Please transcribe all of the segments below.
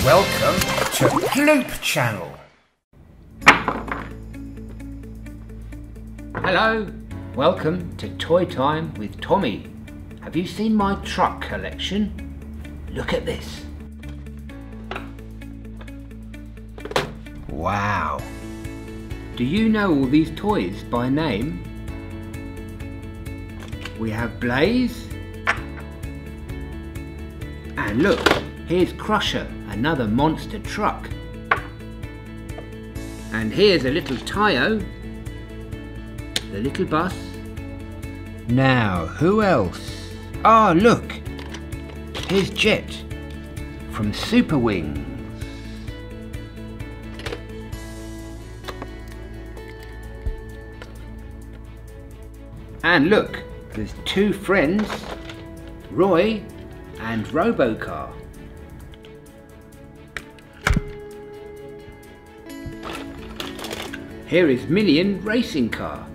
Welcome to PLOOP channel. Hello, welcome to Toy Time with Tommy. Have you seen my truck collection? Look at this. Wow. Do you know all these toys by name? We have Blaze. And look, here's Crusher, another monster truck. And here's a little Tayo, the little bus. Now, who else? Ah, look, here's Jet from Super Wings. And look, there's two friends, Roy and ROBOCAR. Here is Million Racing Car.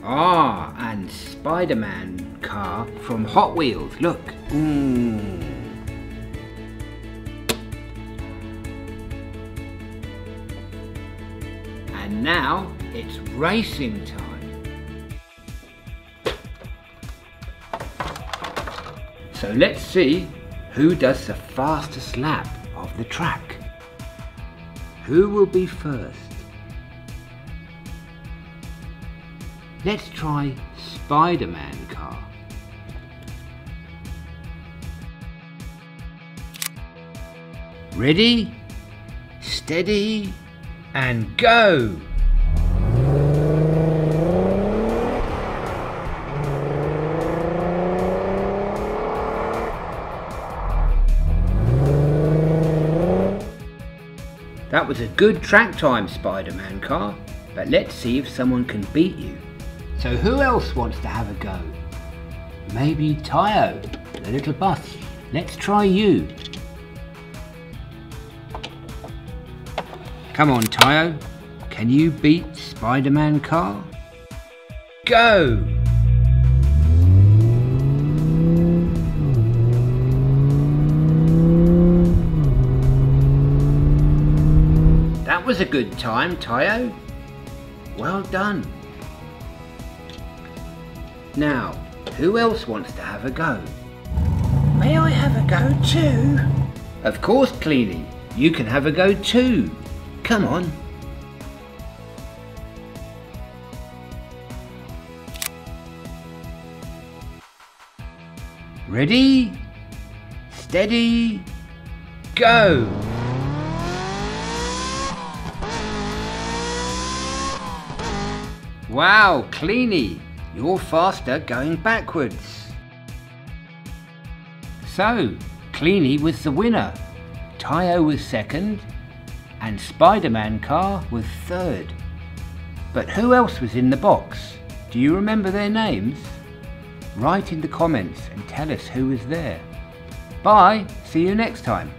Ah, and Spider-Man car from Hot Wheels, look. And now it's racing time. So let's see who does the fastest lap of the track. Who will be first? Let's try Spider-Man car. Ready, steady, and go! That was a good track time, Spider-Man car, but let's see if someone can beat you. So who else wants to have a go? Maybe Tayo, the little bus. Let's try you. Come on, Tayo. Can you beat Spider-Man car? Go! That was a good time, Tayo. Well done. Now, who else wants to have a go? May I have a go too? Of course, Cleanie. You can have a go too. Come on. Ready, steady, go! Wow, Cleanie, you're faster going backwards. So, Cleanie was the winner. Tayo was second, and Spider-Man car was third. But who else was in the box? Do you remember their names? Write in the comments and tell us who was there. Bye, see you next time.